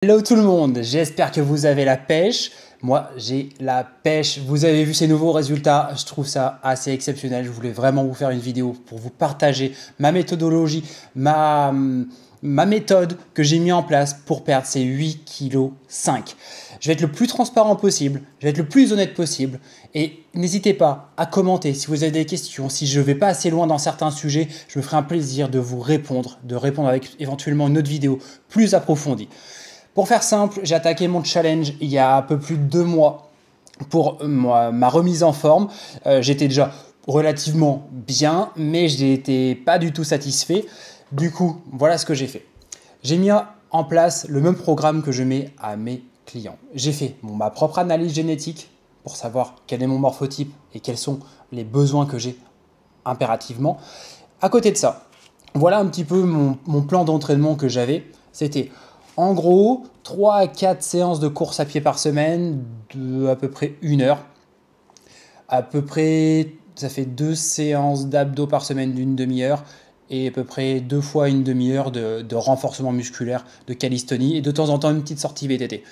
Hello tout le monde, j'espère que vous avez la pêche. Moi, j'ai la pêche. Vous avez vu ces nouveaux résultats, je trouve ça assez exceptionnel. Je voulais vraiment vous faire une vidéo pour vous partager ma méthodologie, ma méthode que j'ai mis en place pour perdre ces 8,5 kg. Je vais être le plus transparent possible, je vais être le plus honnête possible. Et n'hésitez pas à commenter si vous avez des questions, si je ne vais pas assez loin dans certains sujets, je me ferai un plaisir de vous répondre, avec éventuellement une autre vidéo plus approfondie. Pour faire simple, j'ai attaqué mon challenge il y a un peu plus de 2 mois pour ma remise en forme. J'étais déjà relativement bien, mais je n'étais pas du tout satisfait. Du coup, voilà ce que j'ai fait. J'ai mis en place le même programme que je mets à mes clients. J'ai fait ma propre analyse génétique pour savoir quel est mon morphotype et quels sont les besoins que j'ai impérativement. À côté de ça, voilà un petit peu mon plan d'entraînement que j'avais. C'était en gros 3 à 4 séances de course à pied par semaine de à peu près 1 heure. À peu près, ça fait 2 séances d'abdos par semaine d'une demi-heure et à peu près 2 fois une demi-heure de renforcement musculaire, de calisthénie et de temps en temps une petite sortie VTT.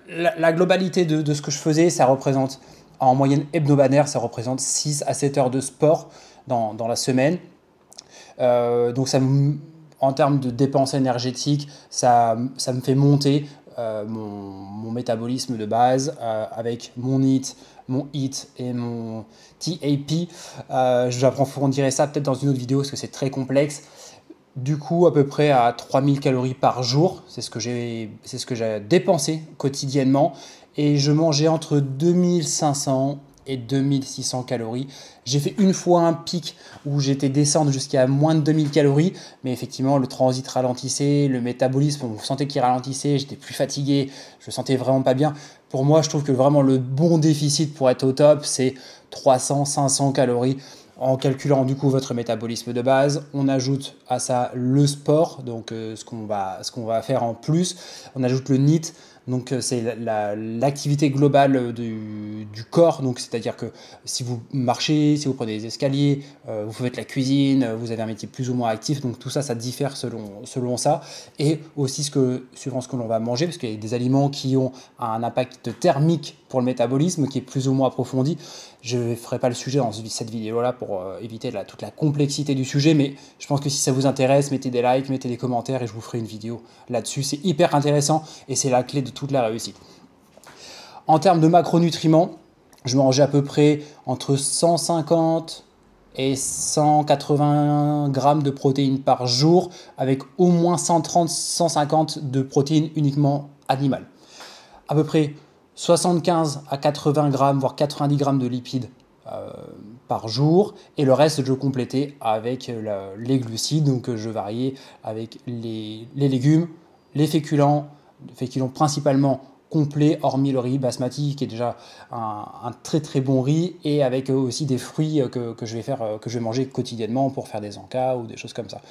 La globalité de ce que je faisais, ça représente en moyenne hebdomadaire, ça représente 6 à 7 heures de sport dans la semaine. Donc en termes de dépenses énergétiques, ça me fait monter mon métabolisme de base avec mon HIIT, mon HIIT et mon TAP. Je approfondirai ça peut-être dans une autre vidéo parce que c'est très complexe. Du coup, à peu près à 3000 calories par jour, c'est ce que j'ai dépensé quotidiennement. Et je mangeais entre 2500 et 2600 calories. J'ai fait une fois un pic où j'étais descendu jusqu'à moins de 2000 calories, mais effectivement le transit ralentissait, le métabolisme, on sentait qu'il ralentissait, j'étais plus fatigué, je me sentais vraiment pas bien. Pour moi, je trouve que vraiment le bon déficit pour être au top, c'est 300-500 calories. En calculant du coup votre métabolisme de base, on ajoute à ça le sport, donc ce qu'on va faire en plus, on ajoute le NEAT, donc c'est l'activité globale du corps, donc c'est-à-dire que si vous marchez, si vous prenez des escaliers, vous faites la cuisine, vous avez un métier plus ou moins actif, donc tout ça, ça diffère selon ça, et aussi suivant ce que l'on va manger, parce qu'il y a des aliments qui ont un impact thermique pour le métabolisme qui est plus ou moins approfondi. Je ne ferai pas le sujet dans cette vidéo-là pour éviter toute la complexité du sujet, mais je pense que si ça vous intéresse, mettez des likes, mettez des commentaires et je vous ferai une vidéo là-dessus. C'est hyper intéressant et c'est la clé de toute la réussite. En termes de macronutriments, je mangeais à peu près entre 150 et 180 grammes de protéines par jour, avec au moins 130-150 de protéines uniquement animales. À peu près 75 à 80 grammes, voire 90 grammes de lipides par jour. Et le reste, je complétais avec les glucides. Donc, je variais avec les légumes, les féculents principalement complets, hormis le riz basmati, qui est déjà un très très bon riz, et avec aussi des fruits que je vais manger quotidiennement pour faire des encas ou des choses comme ça.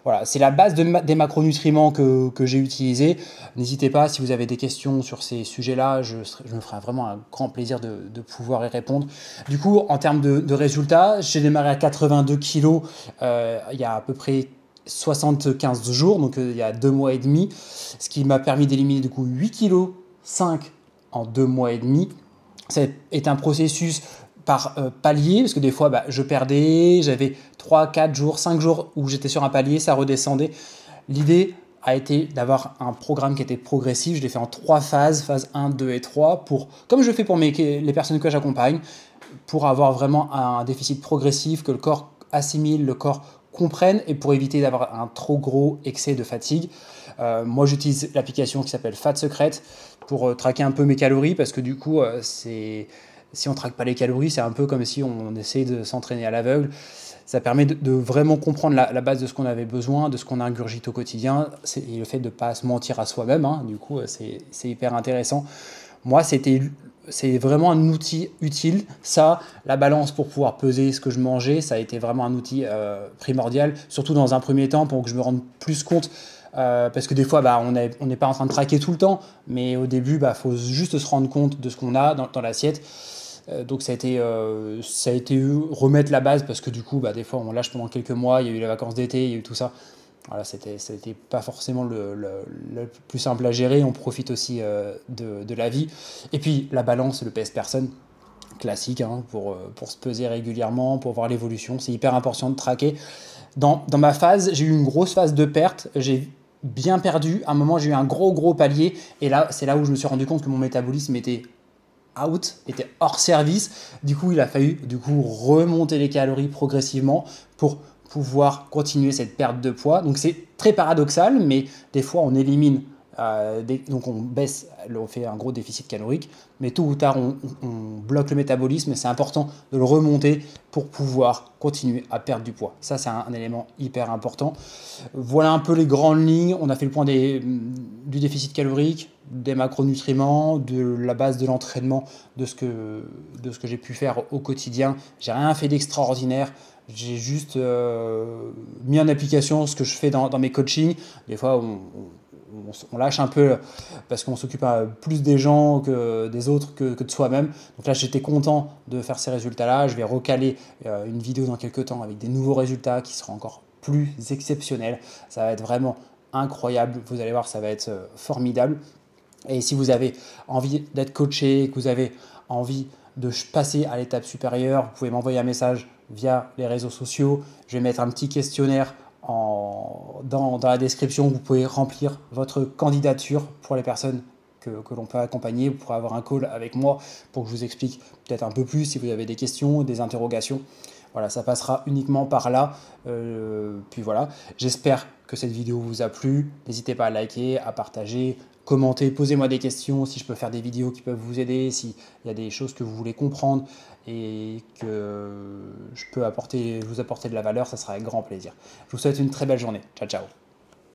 Voilà, c'est la base des macronutriments que j'ai utilisés. N'hésitez pas, si vous avez des questions sur ces sujets-là, je me ferai vraiment un grand plaisir de pouvoir y répondre. Du coup, en termes de résultats, j'ai démarré à 82 kg il y a à peu près 75 jours, donc il y a 2 mois et demi, ce qui m'a permis d'éliminer du coup 8,5 kg en 2 mois et demi. Ça est un processus par palier, parce que des fois je perdais, j'avais 3, 4 jours, 5 jours où j'étais sur un palier, ça redescendait. L'idée a été d'avoir un programme qui était progressif, je l'ai fait en 3 phases, phase 1, 2 et 3, comme je le fais pour les personnes que j'accompagne, pour avoir vraiment un déficit progressif, que le corps assimile, le corps comprenne, et pour éviter d'avoir un trop gros excès de fatigue. Moi j'utilise l'application qui s'appelle Fat Secret pour traquer un peu mes calories, parce que du coup si on ne traque pas les calories, c'est un peu comme si on essaie de s'entraîner à l'aveugle. Ça permet de vraiment comprendre la base de ce qu'on avait besoin, de ce qu'on ingurgite au quotidien, et le fait de ne pas se mentir à soi-même, hein, du coup, c'est hyper intéressant. Moi, c'est vraiment un outil utile. Ça, la balance pour pouvoir peser ce que je mangeais, ça a été vraiment un outil primordial, surtout dans un premier temps, pour que je me rende plus compte. Parce que des fois, on n'est pas en train de traquer tout le temps, mais au début, faut juste se rendre compte de ce qu'on a dans l'assiette. Donc ça a été remettre la base, parce que du coup, des fois, on lâche pendant quelques mois, il y a eu les vacances d'été, il y a eu tout ça. Voilà, c'était pas forcément le plus simple à gérer. On profite aussi de la vie. Et puis la balance, le PS personne, classique, hein, pour se peser régulièrement, pour voir l'évolution. C'est hyper important de traquer. Dans ma phase, j'ai eu une grosse phase de perte. J'ai bien perdu. À un moment, j'ai eu un gros palier. Et là, c'est là où je me suis rendu compte que mon métabolisme était out, était hors service. Du coup, il a fallu remonter les calories progressivement pour pouvoir continuer cette perte de poids. Donc c'est très paradoxal, mais des fois on élimine, donc on baisse, on fait un gros déficit calorique, mais tôt ou tard on bloque le métabolisme et c'est important de le remonter pour pouvoir continuer à perdre du poids. Ça c'est un élément hyper important. Voilà un peu les grandes lignes. On a fait le point du déficit calorique, des macronutriments, de la base de l'entraînement, de ce que j'ai pu faire au quotidien. J'ai rien fait d'extraordinaire. J'ai juste mis en application ce que je fais dans mes coachings. Des fois, on lâche un peu parce qu'on s'occupe plus des gens que des autres que de soi-même. Donc là, j'étais content de faire ces résultats-là. Je vais recaler une vidéo dans quelques temps avec des nouveaux résultats qui seront encore plus exceptionnels. Ça va être vraiment incroyable. Vous allez voir, ça va être formidable. Et si vous avez envie d'être coaché, que vous avez envie de passer à l'étape supérieure, vous pouvez m'envoyer un message via les réseaux sociaux. Je vais mettre un petit questionnaire dans la description. Vous pouvez remplir votre candidature pour les personnes que l'on peut accompagner. Vous pourrez avoir un call avec moi pour que je vous explique peut-être un peu plus si vous avez des questions, des interrogations. Voilà, ça passera uniquement par là. Puis voilà, j'espère que cette vidéo vous a plu. N'hésitez pas à liker, à partager, commenter, posez-moi des questions si je peux faire des vidéos qui peuvent vous aider, s'il y a des choses que vous voulez comprendre et que je peux vous apporter de la valeur, ça sera avec grand plaisir. Je vous souhaite une très belle journée. Ciao, ciao.